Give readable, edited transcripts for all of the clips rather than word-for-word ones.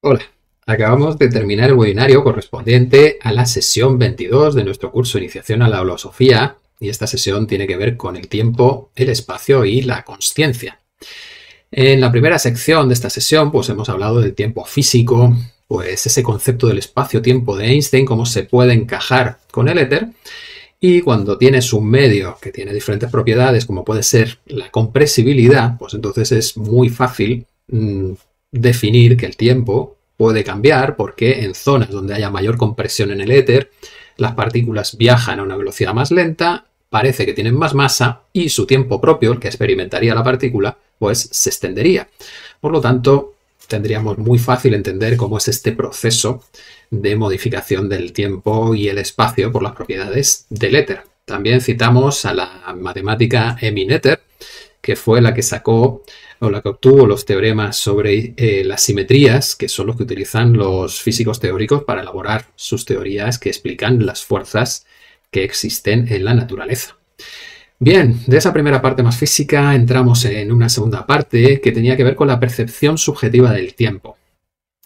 Hola, acabamos de terminar el webinario correspondiente a la sesión 22 de nuestro curso Iniciación a la Holosofía, y esta sesión tiene que ver con el tiempo, el espacio y la consciencia. En la primera sección de esta sesión pues hemos hablado del tiempo físico, pues ese concepto del espacio-tiempo de Einstein, cómo se puede encajar con el éter, y cuando tienes un medio que tiene diferentes propiedades como puede ser la compresibilidad, pues entonces es muy fácil definir que el tiempo puede cambiar porque en zonas donde haya mayor compresión en el éter, las partículas viajan a una velocidad más lenta, parece que tienen más masa y su tiempo propio, el que experimentaría la partícula, pues se extendería. Por lo tanto, tendríamos muy fácil entender cómo es este proceso de modificación del tiempo y el espacio por las propiedades del éter. También citamos a la matemática Emmy Noether, que fue la que sacó o la que obtuvo los teoremas sobre las simetrías, que son los que utilizan los físicos teóricos para elaborar sus teorías que explican las fuerzas que existen en la naturaleza. Bien, de esa primera parte más física entramos en una segunda parte que tenía que ver con la percepción subjetiva del tiempo.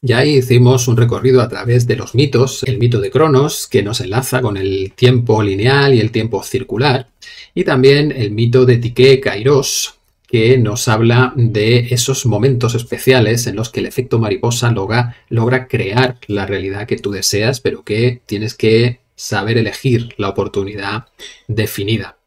Y ahí hicimos un recorrido a través de los mitos, el mito de Cronos, que nos enlaza con el tiempo lineal y el tiempo circular, y también el mito de Tyché Kairos, que nos habla de esos momentos especiales en los que el efecto mariposa logra crear la realidad que tú deseas, pero que tienes que saber elegir la oportunidad definida.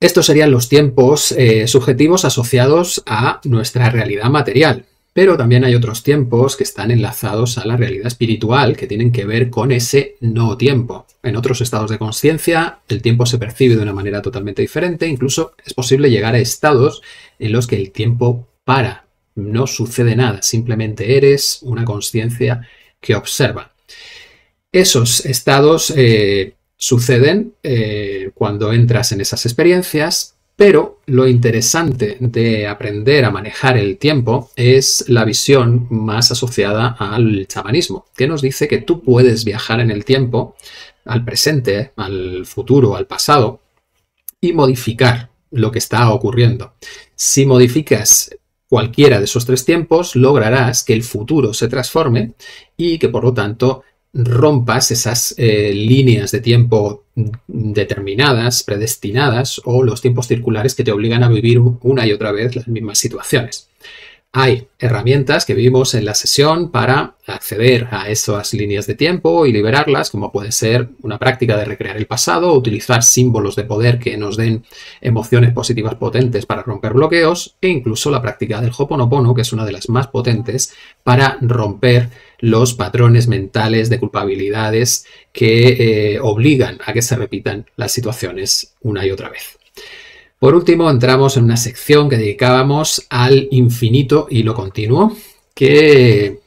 Estos serían los tiempos subjetivos asociados a nuestra realidad material. Pero también hay otros tiempos que están enlazados a la realidad espiritual, que tienen que ver con ese no tiempo. En otros estados de conciencia, el tiempo se percibe de una manera totalmente diferente. Incluso es posible llegar a estados en los que el tiempo para, no sucede nada, simplemente eres una conciencia que observa. Esos estados suceden cuando entras en esas experiencias. Pero lo interesante de aprender a manejar el tiempo es la visión más asociada al chamanismo, que nos dice que tú puedes viajar en el tiempo, al presente, al futuro, al pasado, y modificar lo que está ocurriendo. Si modificas cualquiera de esos tres tiempos, lograrás que el futuro se transforme y que por lo tanto rompas esas líneas de tiempo determinadas, predestinadas, o los tiempos circulares que te obligan a vivir una y otra vez las mismas situaciones. Hay herramientas que vimos en la sesión para acceder a esas líneas de tiempo y liberarlas, como puede ser una práctica de recrear el pasado, utilizar símbolos de poder que nos den emociones positivas potentes para romper bloqueos, e incluso la práctica del Ho'oponopono, que es una de las más potentes para romper los patrones mentales de culpabilidades que obligan a que se repitan las situaciones una y otra vez. Por último, entramos en una sección que dedicábamos al infinito y lo continuo, que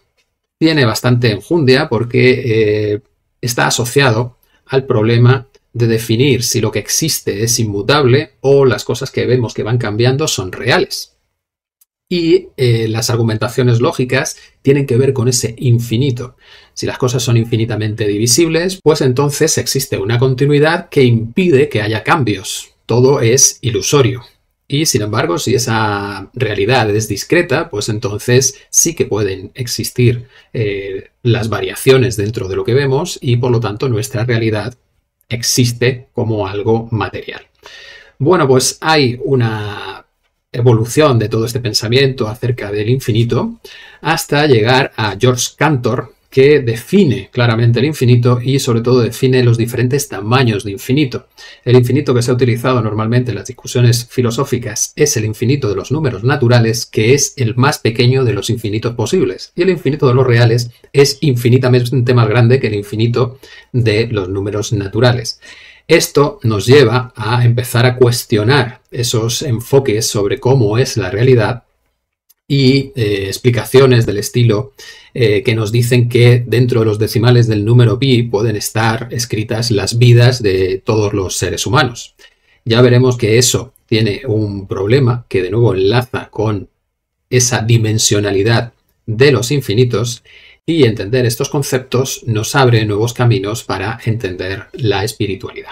tiene bastante enjundia porque está asociado al problema de definir si lo que existe es inmutable o las cosas que vemos que van cambiando son reales. Y las argumentaciones lógicas tienen que ver con ese infinito. Si las cosas son infinitamente divisibles, pues entonces existe una continuidad que impide que haya cambios. Todo es ilusorio. Y sin embargo, si esa realidad es discreta, pues entonces sí que pueden existir las variaciones dentro de lo que vemos y por lo tanto nuestra realidad existe como algo material. Bueno, pues hay una evolución de todo este pensamiento acerca del infinito hasta llegar a George Cantor, que define claramente el infinito y sobre todo define los diferentes tamaños de infinito. El infinito que se ha utilizado normalmente en las discusiones filosóficas es el infinito de los números naturales, que es el más pequeño de los infinitos posibles, y el infinito de los reales es infinitamente más grande que el infinito de los números naturales. Esto nos lleva a empezar a cuestionar esos enfoques sobre cómo es la realidad y explicaciones del estilo que nos dicen que dentro de los decimales del número pi pueden estar escritas las vidas de todos los seres humanos. Ya veremos que eso tiene un problema que de nuevo enlaza con esa dimensionalidad de los infinitos, y entender estos conceptos nos abre nuevos caminos para entender la espiritualidad.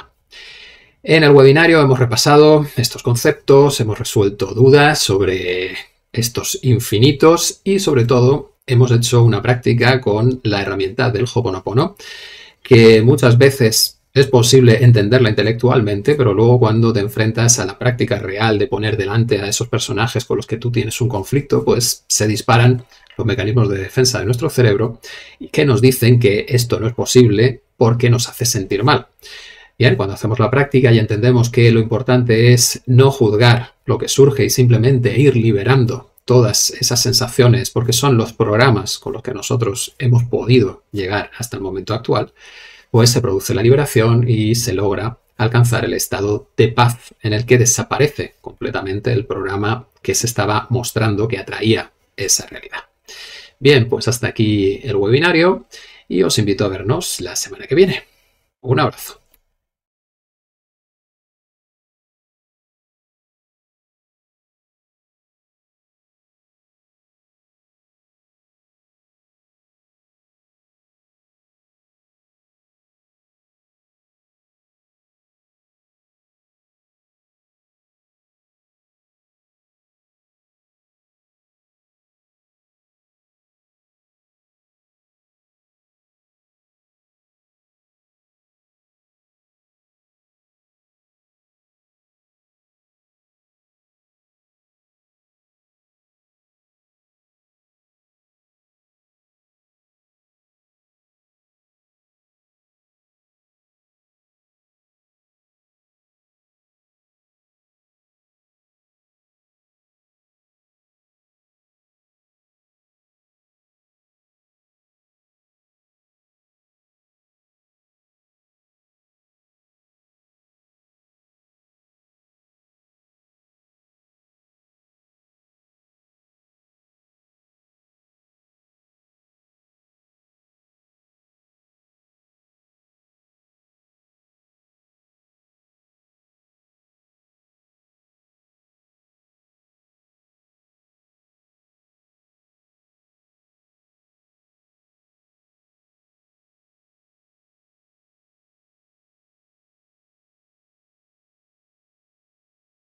En el webinario hemos repasado estos conceptos, hemos resuelto dudas sobre estos infinitos y sobre todo hemos hecho una práctica con la herramienta del Ho'oponopono, que muchas veces es posible entenderla intelectualmente, pero luego cuando te enfrentas a la práctica real de poner delante a esos personajes con los que tú tienes un conflicto, pues se disparan los mecanismos de defensa de nuestro cerebro y que nos dicen que esto no es posible porque nos hace sentir mal. Bien, cuando hacemos la práctica y entendemos que lo importante es no juzgar lo que surge y simplemente ir liberando todas esas sensaciones, porque son los programas con los que nosotros hemos podido llegar hasta el momento actual, pues se produce la liberación y se logra alcanzar el estado de paz en el que desaparece completamente el programa que se estaba mostrando que atraía esa realidad. Bien, pues hasta aquí el webinario y os invito a vernos la semana que viene. Un abrazo.